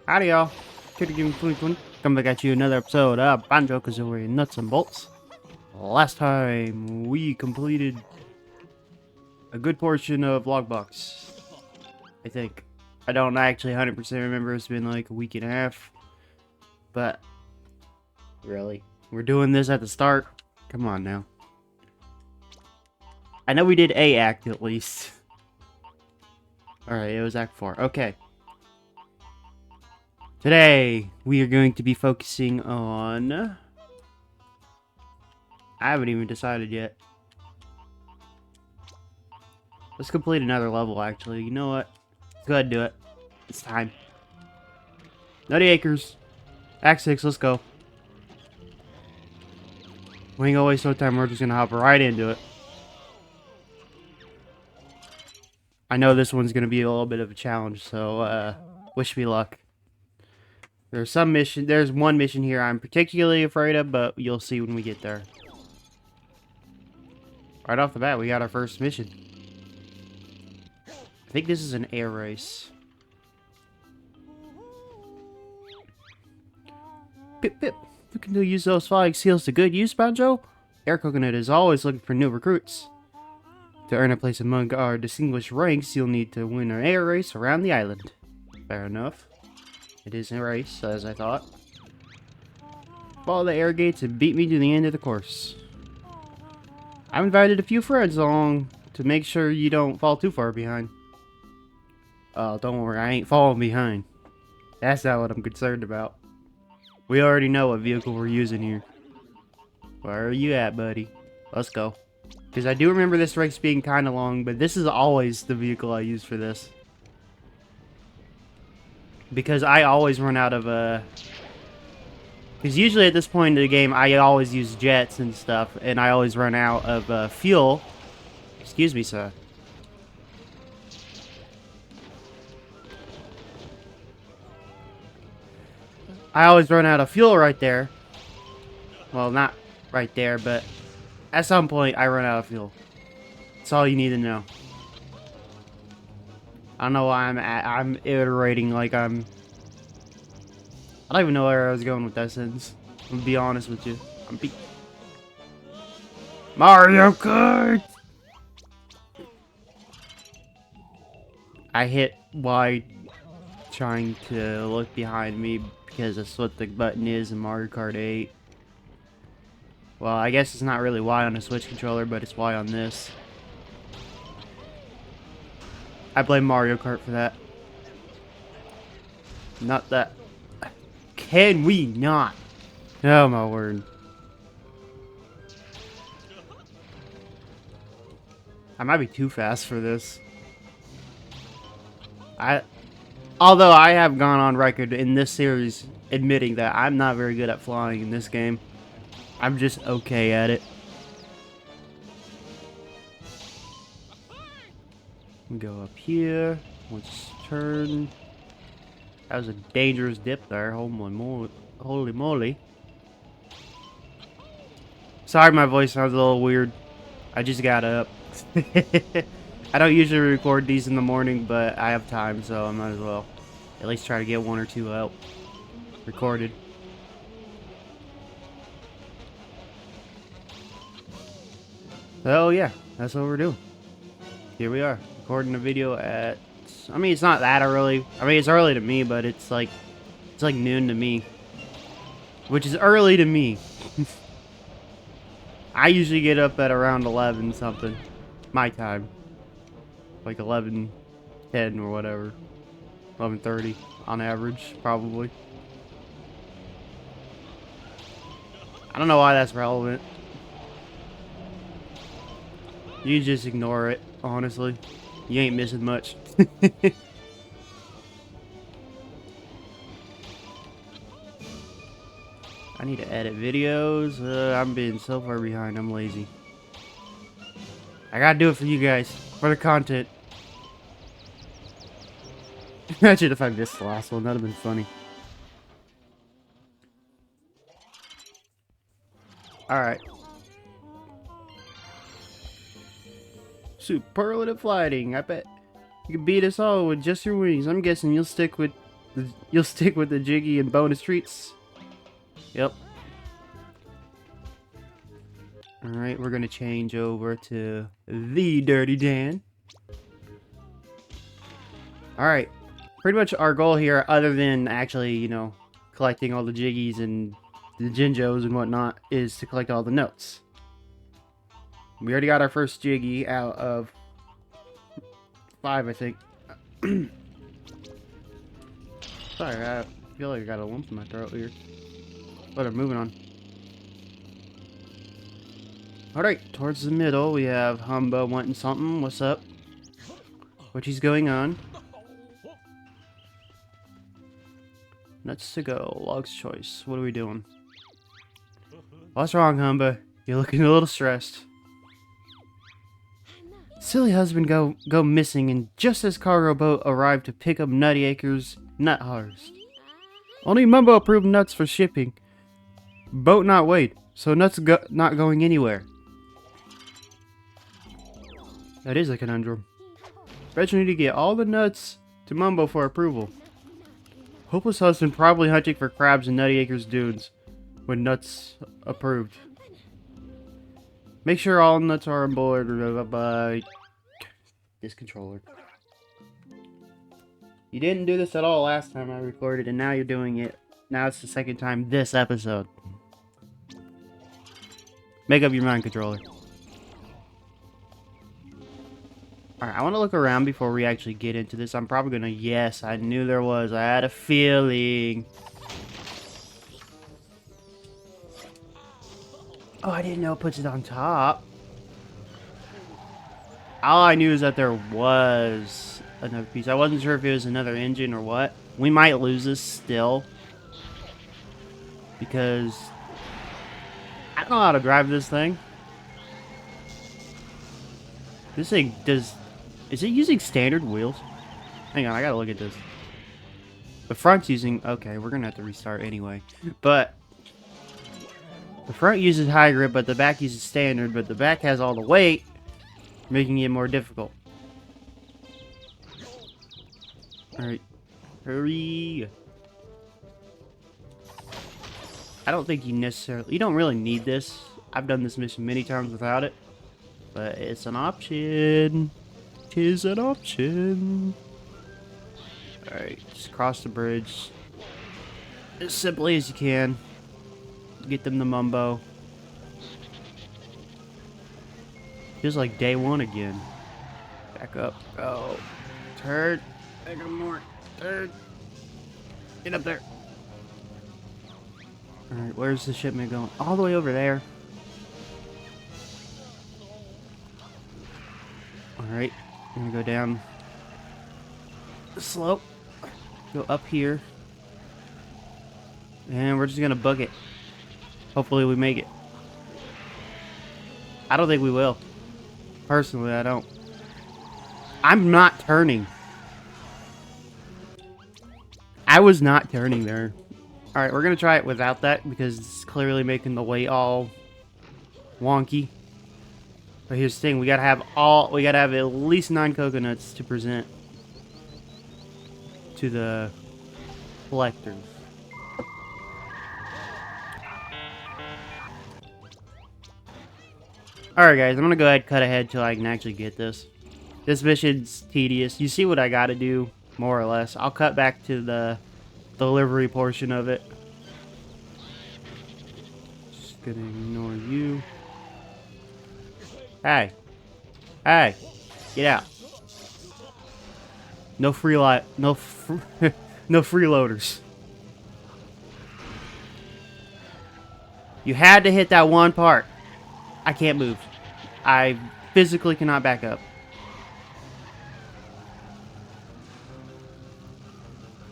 Howdy y'all, Kitty Game 2020, come back at you another episode of Banjo Kazooie Nuts and Bolts. Last time we completed a good portion of Logbox, I think. I don't actually 100% remember, it's been like a week and a half. But, really? We're doing this at the start? Come on now. I know we did a act at least. Alright, it was Act 4, okay. Today, we are going to be focusing on... I haven't even decided yet. Let's complete another level, actually. You know what? Let's go ahead and do it. It's time. Nutty Acres. Act 6, let's go. We ain't gonna waste no time, we're just gonna hop right into it. I know this one's gonna be a little bit of a challenge, so, wish me luck. There's one mission here I'm particularly afraid of, but you'll see when we get there. Right off the bat, we got our first mission. I think this is an air race. Pip pip, looking to use those flying seals to good use, Banjo? Air Coconut is always looking for new recruits. To earn a place among our distinguished ranks, you'll need to win an air race around the island. Fair enough. It is a race, as I thought. Follow the air gates and beat me to the end of the course. I've invited a few friends along to make sure you don't fall too far behind. Oh, don't worry, I ain't falling behind. That's not what I'm concerned about. We already know what vehicle we're using here. Where are you at, buddy? Let's go. Because I do remember this race being kind of long, but this is always the vehicle I use for this. Because I always run out of, because usually at this point in the game, I always use jets and stuff, and I always run out of, fuel. Excuse me, sir. I always run out of fuel right there. Well, not right there, but at some point, I run out of fuel. That's all you need to know. I don't know why I'm iterating like I don't even know where I was going with that sentence. I'm gonna be honest with you. Mario Kart! I hit Y trying to look behind me because that's what the button is in Mario Kart 8. Well, I guess it's not really Y on the Switch controller, but it's Y on this. I blame Mario Kart for that. Not that. Can we not? Oh my word. I might be too fast for this. Although I have gone on record in this series admitting that I'm not very good at flying in this game. I'm just okay at it. We go up here. Let's turn. That was a dangerous dip there. Holy moly. Sorry, my voice sounds a little weird. I just got up. I don't usually record these in the morning, but I have time, so I might as well at least try to get one or two out recorded. So yeah, that's what we're doing. Here we are, recording a video at, I mean, it's not that early. I mean, it's early to me, but it's like noon to me. Which is early to me. I usually get up at around 11 something. My time. Like 11:10 or whatever. 11:30 on average, probably. I don't know why that's relevant. You just ignore it, honestly. You ain't missing much. I need to edit videos. I'm being so far behind. I'm lazy. I gotta do it for you guys. For the content. Imagine if I missed the last one. That'd have been funny. Alright. Superlative flighting. I bet you can beat us all with just your wings. I'm guessing you'll stick with You'll stick with the Jiggy and bonus treats. Yep. Alright, we're gonna change over to the Dirty Dan. Alright. Pretty much our goal here, other than actually, you know, collecting all the Jiggies and the Jinjos and whatnot, is to collect all the notes. We already got our first Jiggy out of 5, I think. Sorry, I feel like I got a lump in my throat here. But I'm moving on. Alright, towards the middle, we have Humba wanting something. What's up? What is going on? Nuts to go. Log's choice. What are we doing? What's wrong, Humba? You're looking a little stressed. Silly husband go missing, and just as cargo boat arrived to pick up Nutty Acres nut harvest. Only Mumbo approved nuts for shipping. Boat not weighed, so nuts not going anywhere. That is a conundrum. Bet you need to get all the nuts to Mumbo for approval. Hopeless husband probably hunting for crabs in Nutty Acres dunes when nuts approved. Make sure all nuts are on board by this controller. You didn't do this at all last time I recorded, and now you're doing it. Now it's the second time this episode. Make up your mind, controller. Alright, I want to look around before we actually get into this. I'm probably gonna... Yes, I knew there was. I had a feeling. Oh, I didn't know it puts it on top. All I knew is that there was another piece. I wasn't sure if it was another engine or what. We might lose this still. Because... I don't know how to drive this thing. This thing does... Is it using standard wheels? Hang on, I gotta look at this. The front's using... Okay, we're gonna have to restart anyway. But... The front uses high grip, but the back uses standard. But the back has all the weight, making it more difficult. Alright. Hurry! I don't think you necessarily... You don't really need this. I've done this mission many times without it. But it's an option. Tis an option. Alright, just cross the bridge. As simply as you can. Get them the Mumbo. Feels like day one again. Back up. Go. Turn. Back up more. Turn. Get up there. Alright, where's the shipment going? All the way over there. Alright, I'm gonna go down the slope. Go up here. And we're just gonna bug it. Hopefully we make it. I don't think we will. Personally, I don't. I'm not turning. I was not turning there. Alright, we're gonna try it without that because it's clearly making the weight all wonky. But here's the thing, we gotta have at least 9 coconuts to present to the collectors. Alright guys, I'm gonna go ahead and cut ahead till I can actually get this. This mission's tedious. You see what I gotta do, more or less. I'll cut back to the delivery portion of it. Just gonna ignore you. Hey. Hey. Get out. No no freeloaders. You had to hit that one part. I can't move. I physically cannot back up.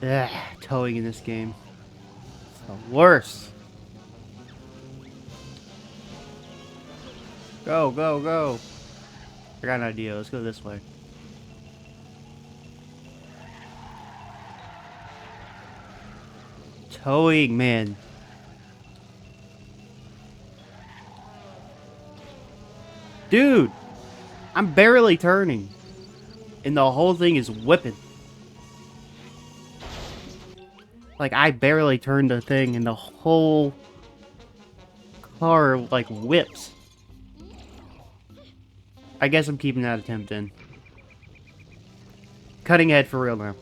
Ugh, towing in this game. It's the worst. Go, go, go. I got an idea. Let's go this way. Towing, man. Dude, I'm barely turning. And the whole thing is whipping. Like, I barely turned the thing and the whole car, like, whips. I guess I'm keeping that attempt in. Cutting head for real now.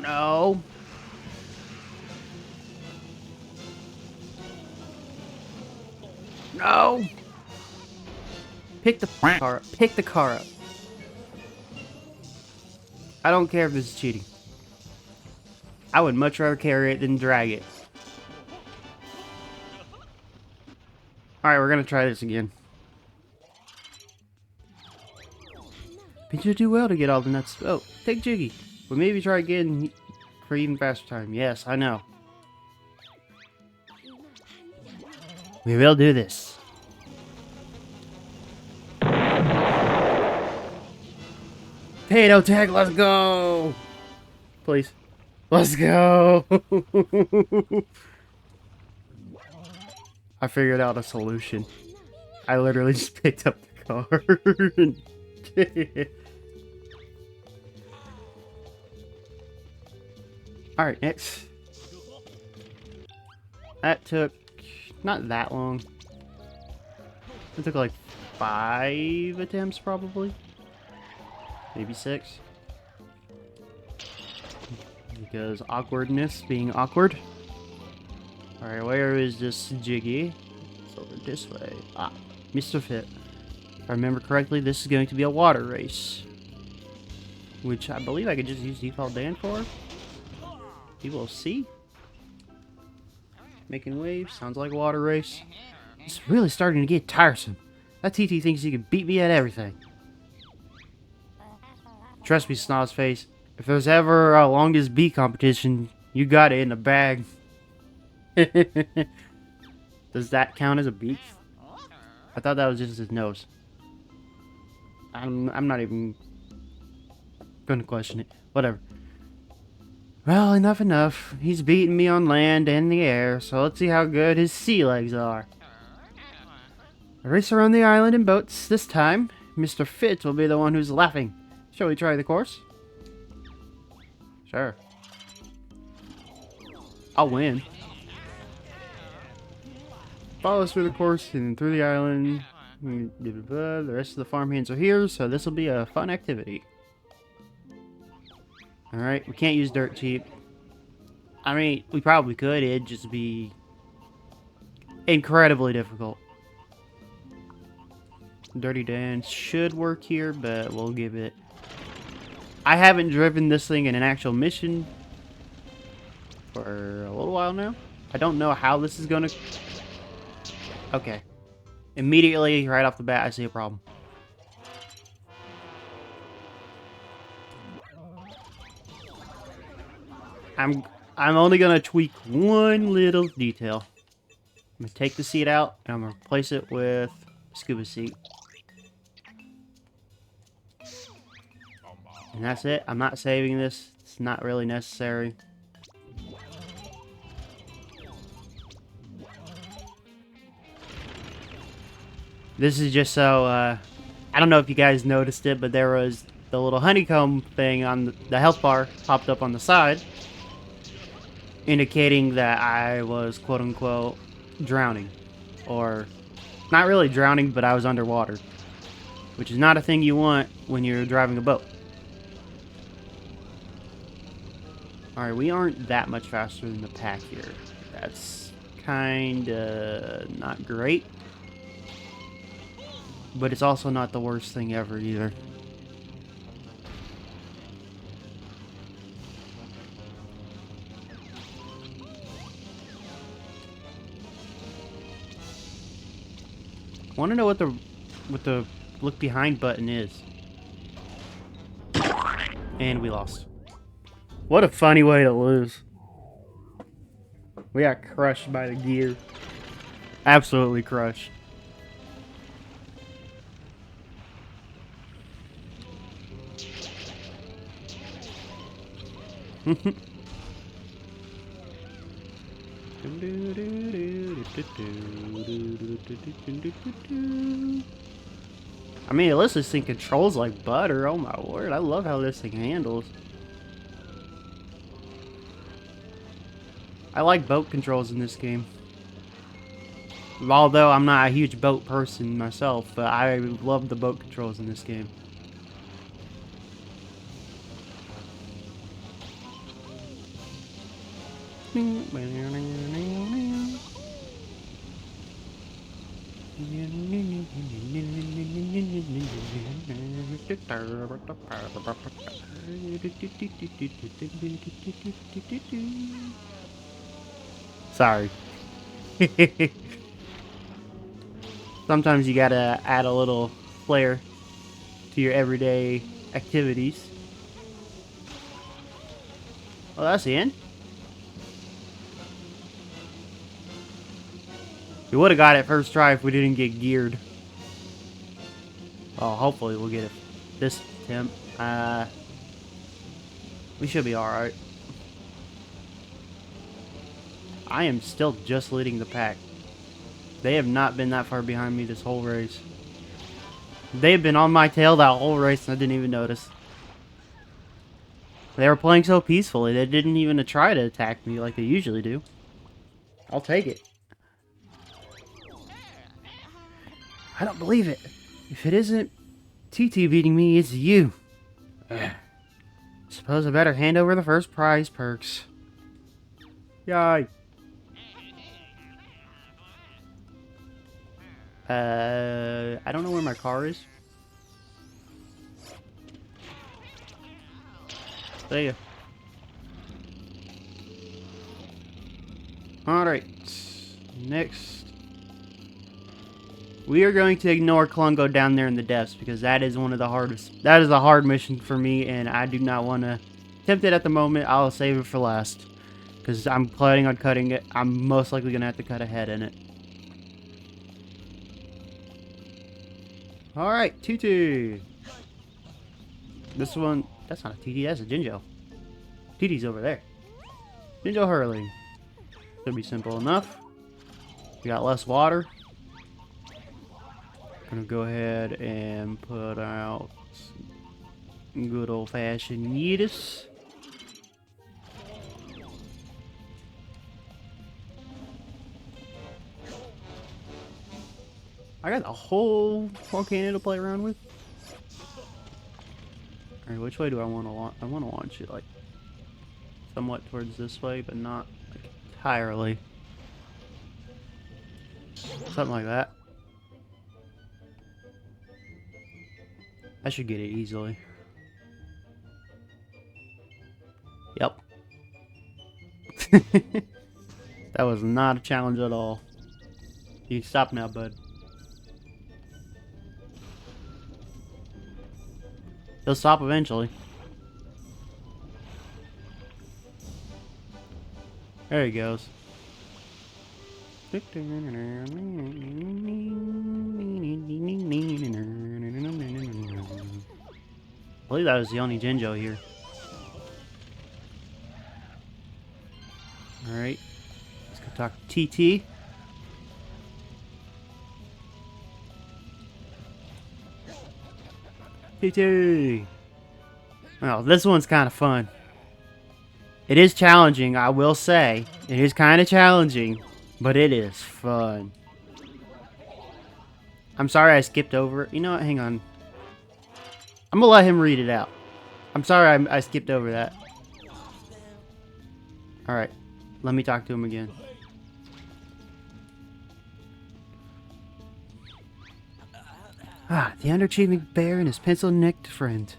No. No. Pick the car up. Pick the car up. I don't care if this is cheating. I would much rather carry it than drag it. Alright, we're gonna try this again. Banjo do well to get all the nuts. Oh, take Jiggy. But maybe try again for even faster time. Yes, I know. We will do this. Potato tag, let's go! Please. Let's go! I figured out a solution. I literally just picked up the car. Alright, next. That took not that long. It took like 5 attempts probably. Maybe 6. Because awkwardness being awkward. Alright, where is this Jiggy? It's over this way. Ah, Mr. Fit. If I remember correctly, this is going to be a water race. Which I believe I could just use default Dan for. We will see. Making waves. Sounds like a water race. It's really starting to get tiresome. That TT thinks he can beat me at everything. Trust me, Snoz's face. If there's ever a longest beat competition, you got it in the bag. Does that count as a beat? I thought that was just his nose. I'm not even gonna question it. Whatever. Well, enough. He's beating me on land and the air, so let's see how good his sea legs are. A race around the island in boats. This time, Mr. Fit will be the one who's laughing. Shall we try the course? Sure. I'll win. Follow us through the course and through the island. The rest of the farmhands are here, so this will be a fun activity. Alright, we can't use dirt cheap. I mean, we probably could. It'd just be incredibly difficult. Dirty Dance should work here, but we'll give it... I haven't driven this thing in an actual mission for a little while now. I don't know how this is gonna... Okay. Immediately, right off the bat, I see a problem. I'm only gonna tweak one little detail. I'm gonna take the seat out and I'm gonna replace it with a scuba seat. And that's it. I'm not saving this. It's not really necessary. This is just so, I don't know if you guys noticed it, but there was the little honeycomb thing on the health bar popped up on the side, indicating that I was quote-unquote drowning. Or, not really drowning, but I was underwater. Which is not a thing you want when you're driving a boat. Alright, we aren't that much faster than the pack here. That's kinda not great. But it's also not the worst thing ever either. I want to know what the look behind button is. And we lost. What a funny way to lose. We got crushed by the gear. Absolutely crushed. I mean, at least this thing controls like butter. Oh my word, I love how this thing handles. I like boat controls in this game. Although I'm not a huge boat person myself, but I love the boat controls in this game. Sorry. Sometimes you gotta add a little flair to your everyday activities. Oh, that's the end? We would have got it first try if we didn't get geared. Oh, hopefully we'll get it this attempt. We should be alright. I am still just leading the pack. They have not been that far behind me this whole race. They've been on my tail that whole race and I didn't even notice. They were playing so peacefully, they didn't even try to attack me like they usually do. I'll take it. I don't believe it. If it isn't TT beating me, it's you. Suppose I better hand over the first prize perks. Yay. I don't know where my car is. See ya. Alright. Next. We are going to ignore Klungo down there in the depths because that is one of the hardest. That is a hard mission for me and I do not want to attempt it at the moment. I'll save it for last. Because I'm planning on cutting it. I'm most likely going to have to cut a head in it. Alright, TT. This one, that's not a TT, that's a Jinjo. TT's over there. Jinjo Hurling. Should be simple enough. We got less water. Gonna go ahead and put out good old-fashioned Yeetus. I got a whole volcano to play around with. Alright, which way do I want to launch? I want to launch it like somewhat towards this way, but not like entirely. Something like that. I should get it easily. Yep. That was not a challenge at all. You can stop now, bud. He'll stop eventually. There he goes. I believe that was the only Jinjo here. Alright. Let's go talk to TT. TT! Well, this one's kind of fun. It is challenging, I will say. It is kind of challenging, but it is fun. I'm sorry I skipped over it. You know what? Hang on. I'm gonna let him read it out. I'm sorry I skipped over that. Alright. Let me talk to him again. Ah, the underachieving bear and his pencil-necked friend.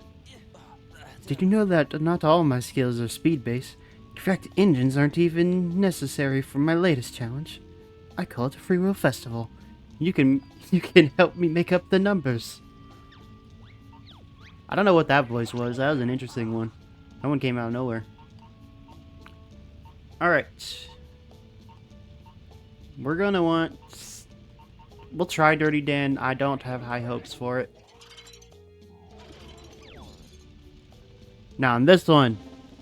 Did you know that not all my skills are speed-based? In fact, engines aren't even necessary for my latest challenge. I call it a Freewheel Festival. You can help me make up the numbers. I don't know what that voice was. That was an interesting one. That one came out of nowhere. Alright. We're gonna want... We'll try Dirty Dan. I don't have high hopes for it. Now, on this one,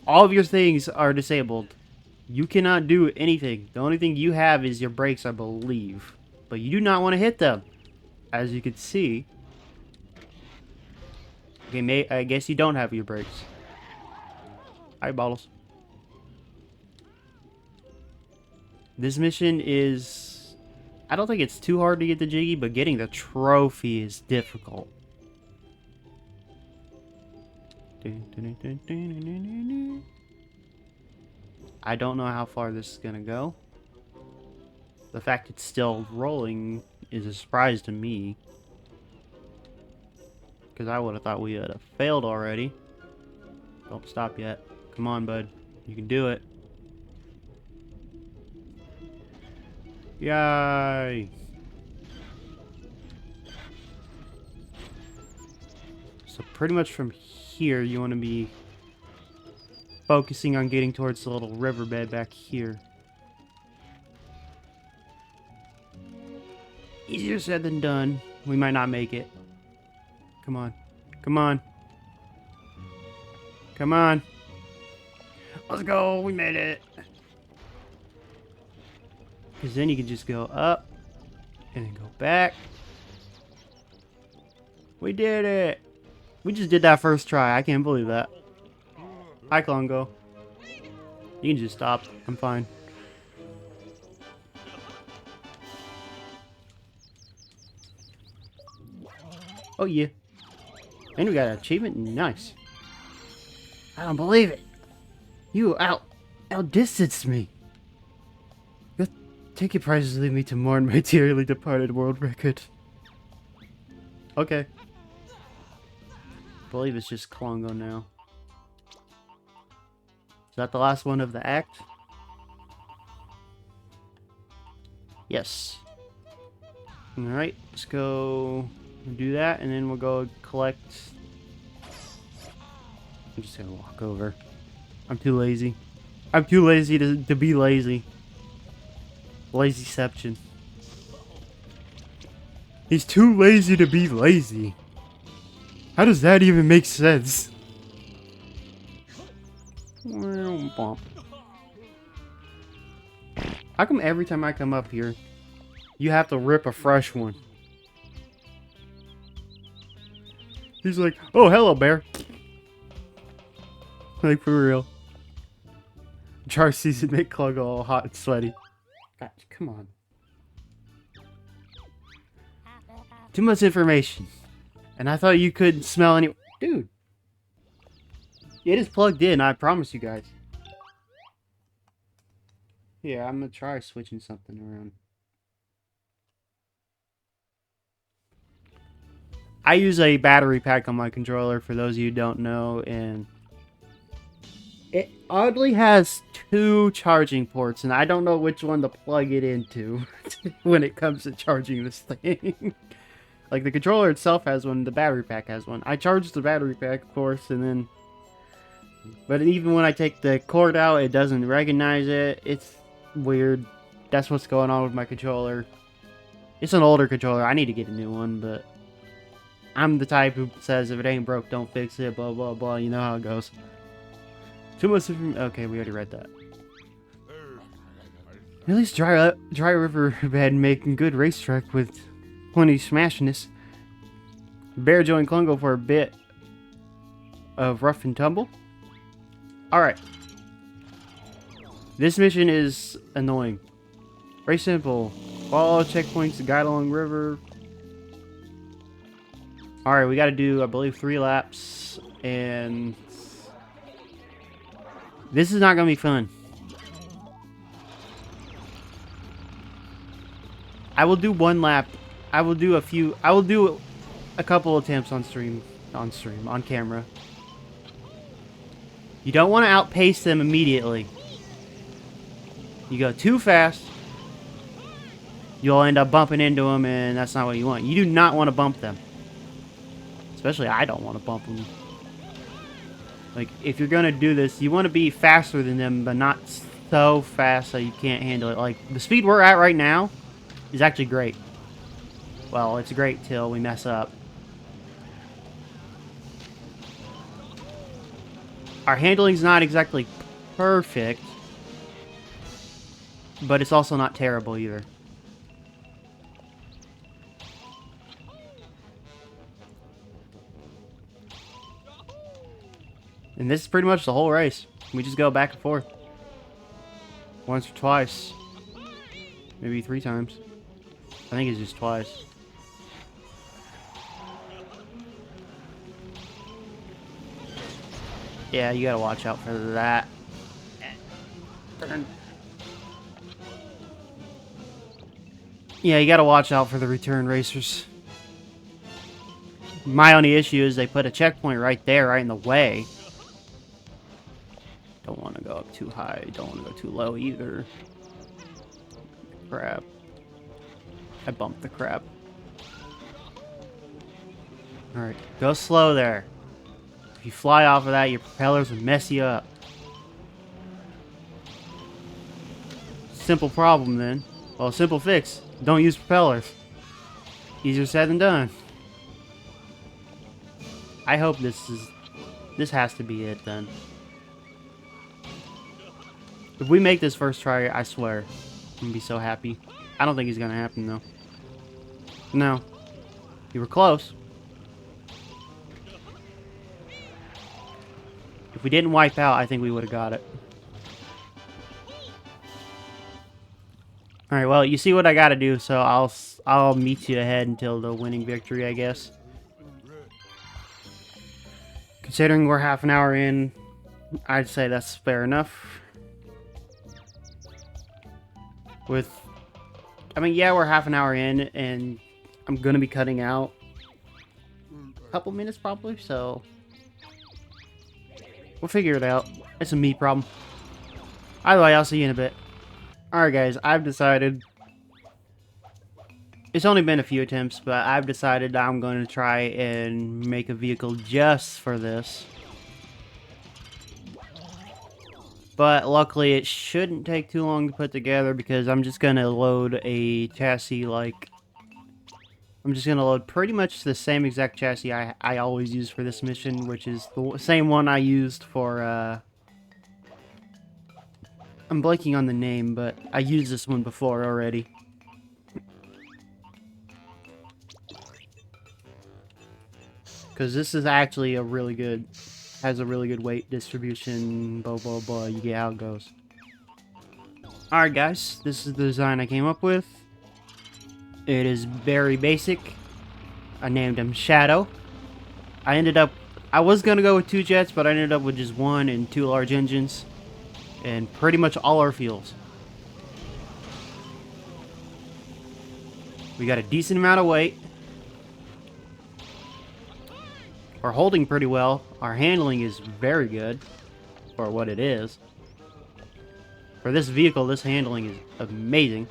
all of your things are disabled. You cannot do anything. The only thing you have is your brakes, I believe. But you do not want to hit them. As you can see. Okay, I guess you don't have your brakes. Hi, Bottles. This mission is... I don't think it's too hard to get the Jiggy, but getting the trophy is difficult. I don't know how far this is gonna go. The fact it's still rolling is a surprise to me. Because I would have thought we would have failed already. Don't stop yet. Come on, bud. You can do it. Yay! So pretty much from here, you want to be focusing on getting towards the little riverbed back here. Easier said than done. We might not make it. Come on. Come on. Come on. Let's go. We made it. Because then you can just go up and then go back. We did it. We just did that first try. I can't believe that. Hi, Klongo. You can just stop. I'm fine. Oh, yeah. And we got an achievement. Nice. I don't believe it. You outdistanced me. Your ticket prices lead me to mourn my dearly departed world record. Okay. I believe it's just Klongo now. Is that the last one of the act? Yes. Alright, let's go do that, and then we'll go collect... I'm just gonna walk over. I'm too lazy. I'm too lazy to be lazy. Lazyception. He's too lazy to be lazy. How does that even make sense? How come every time I come up here, you have to rip a fresh one? He's like, oh, hello, bear. Like, for real. Char sees it make Klongo all hot and sweaty. God, come on. Too much information. And I thought you couldn't smell any... Dude. It is plugged in, I promise you guys. Yeah, I'm gonna try switching something around. I use a battery pack on my controller, for those of you who don't know, and it oddly has 2 charging ports, and I don't know which one to plug it into when it comes to charging this thing. Like, the controller itself has one, the battery pack has one. I charge the battery pack, of course, and then... But even when I take the cord out, it doesn't recognize it. It's weird. That's what's going on with my controller. It's an older controller. I need to get a new one, but... I'm the type who says if it ain't broke, don't fix it, blah, blah, blah. You know how it goes. Too much information. Okay, we already read that. At least dry riverbed making good racetrack with plenty of smashiness. Bear joined Klongo for a bit of rough and tumble. Alright. This mission is annoying. Very simple. Follow checkpoints to guide along river. Alright, we gotta do, I believe, 3 laps. And... this is not gonna be fun. I will do 1 lap. I will do a couple attempts on camera. You don't want to outpace them immediately. You go too fast, you'll end up bumping into them, and that's not what you want. You do not want to bump them. Especially I don't want to bump them. Like, if you're going to do this, you want to be faster than them, but not so fast that you can't handle it. Like, the speed we're at right now is actually great. Well, it's great till we mess up. Our handling's not exactly perfect, but it's also not terrible either. And this is pretty much the whole race. We just go back and forth. Once or twice. Maybe 3 times. I think it's just twice. Yeah, you gotta watch out for that. Yeah, you gotta watch out for the return racers. My only issue is they put a checkpoint right there, right in the way. Don't want to go up too high. Don't want to go too low either. Crap. I bumped the crap. Alright, go slow there. If you fly off of that, your propellers will mess you up. Simple problem then. Well, simple fix. Don't use propellers. Easier said than done. I hope this has to be it then. If we make this first try, I swear, I'm gonna be so happy. I don't think it's gonna happen though. No. You were close. If we didn't wipe out, I think we would have got it. Alright, well, you see what I gotta do, so I'll meet you ahead until the winning victory, I guess. Considering we're half an hour in, I'd say that's fair enough. I mean, yeah, we're half an hour in, and I'm gonna be cutting out a couple minutes probably, so we'll figure it out. It's a me problem. Either way, I'll see you in a bit. Alright guys, I've decided, it's only been a few attempts, but I've decided I'm going to try and make a vehicle just for this. But luckily it shouldn't take too long to put together because I'm just going to load a chassis I'm just going to load pretty much the same exact chassis I always use for this mission, which is the same one I used for, I'm blanking on the name, but I used this one before already. Because this is actually a really good, has a really good weight distribution, blah blah blah, you get how it goes. Alright guys, this is the design I came up with. It is very basic. I named him Shadow. I was gonna go with 2 jets, but I ended up with just 1 and 2 large engines. And pretty much all our fuels. We got a decent amount of weight. We're holding pretty well. Our handling is very good for what it is. For this vehicle, this handling is amazing.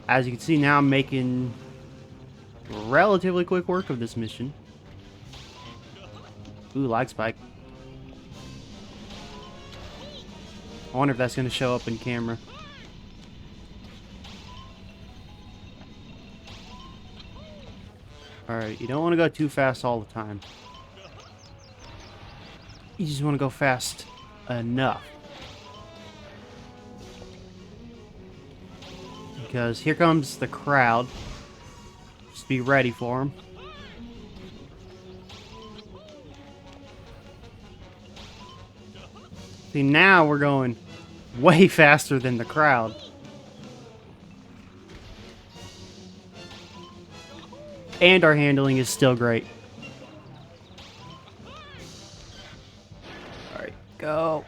As you can see now, I'm making relatively quick work of this mission. Ooh, lag spike. I wonder if that's going to show up in camera. Alright, you don't want to go too fast all the time. You just want to go fast enough. Because here comes the crowd. Just be ready for them. See, now we're going way faster than the crowd. And our handling is still great. Alright, go.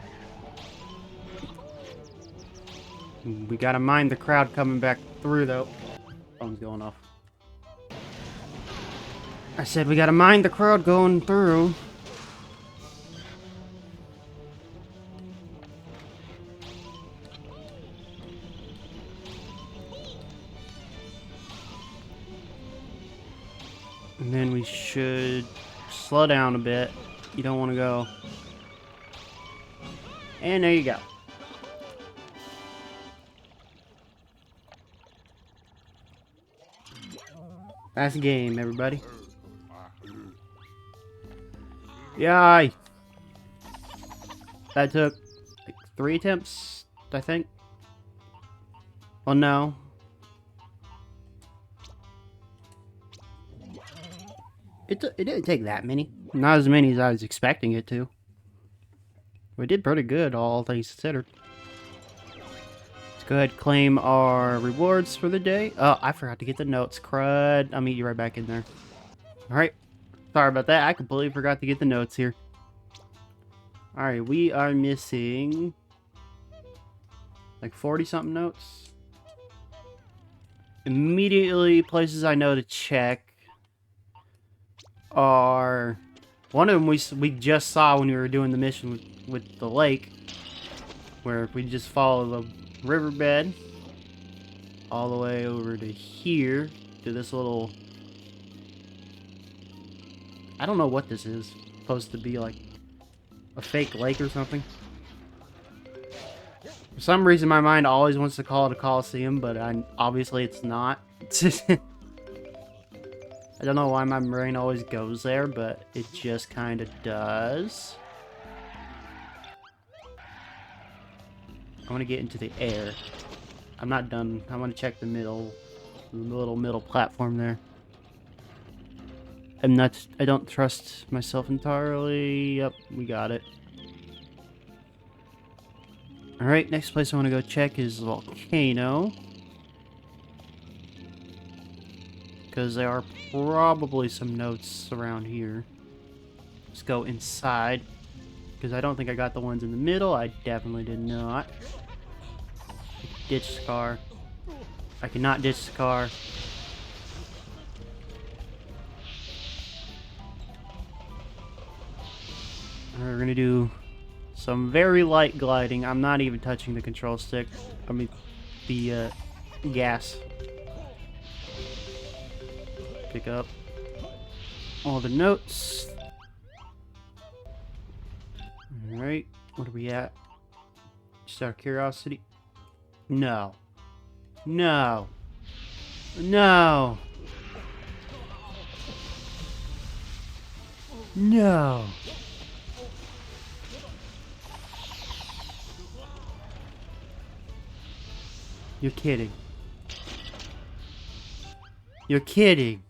We gotta mind the crowd coming back through, though. Phone's going off. I said we gotta mind the crowd going through. And then we should slow down a bit. You don't want to go. And there you go. That's a game, everybody. Yay! That took like 3 attempts, I think. Well, no. It didn't take that many. Not as many as I was expecting it to. We did pretty good, all things considered. Let's go ahead and claim our rewards for the day. Oh, I forgot to get the notes. Crud. I'll meet you right back in there. Alright. Sorry about that. I completely forgot to get the notes here. Alright, we are missing like 40-something notes. Immediately, places I know to check are... One of them we just saw when we were doing the mission with the lake, where if we just follow the riverbed all the way over to here, to this little... I don't know what this is. Supposed to be like a fake lake or something. For some reason, my mind always wants to call it a coliseum, but obviously it's not. I don't know why my brain always goes there, but it just kind of does. I want to get into the air. I'm not done. I want to check the little middle platform there. I don't trust myself entirely. Yep, we got it. Alright, next place I want to go check is the volcano. Because there are probably some notes around here. Let's go inside. Because I don't think I got the ones in the middle. I definitely did not. Ditch the car. I cannot ditch the car. We're gonna do some very light gliding. I'm not even touching the control stick. I mean, the gas. Pick up all the notes. Alright, what are we at? Just out of curiosity. No. No. No. No. You're kidding. You're kidding.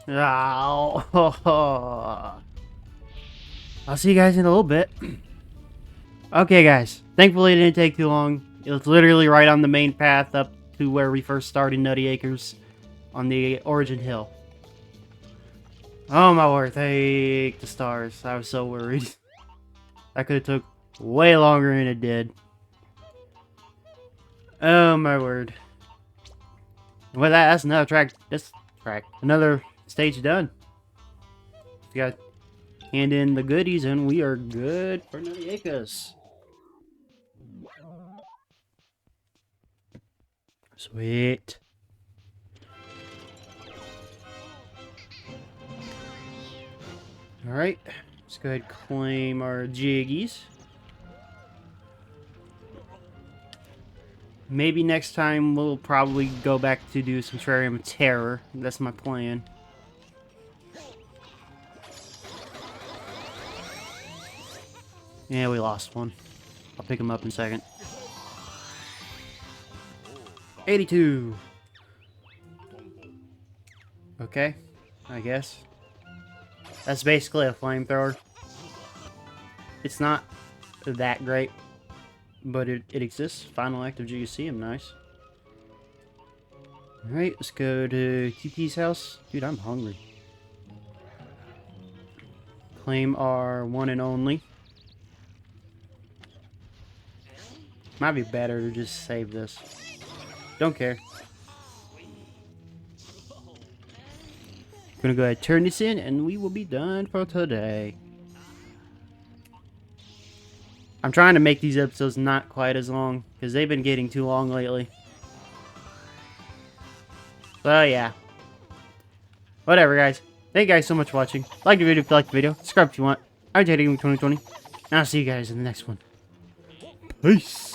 Ow. I'll see you guys in a little bit. Okay, guys. Thankfully, it didn't take too long. It was literally right on the main path up to where we first started Nutty Acres on the Origin Hill. Oh my word, thank the stars. I was so worried. That could have took way longer than it did. Oh my word. Well, that's another track. Another stage done. We got hand in the goodies and we are good for Nutty Acres. Sweet. Alright, let's go ahead and claim our jiggies. Maybe next time we'll probably go back to do some Terrarium of Terror. That's my plan. Yeah, we lost one. I'll pick him up in a second. 82. Okay, I guess. That's basically a flamethrower. It's not that great, but it exists. Final active GUC, nice. Alright, let's go to TP's house. Dude, I'm hungry. Claim our one and only. Might be better to just save this. Don't care. Gonna go ahead and turn this in and we will be done for today. I'm trying to make these episodes not quite as long because they've been getting too long lately. So yeah. Whatever, guys. Thank you guys so much for watching. Like the video if you liked the video. Subscribe if you want. I'm Jinjo Hurling 2020. And I'll see you guys in the next one. Peace.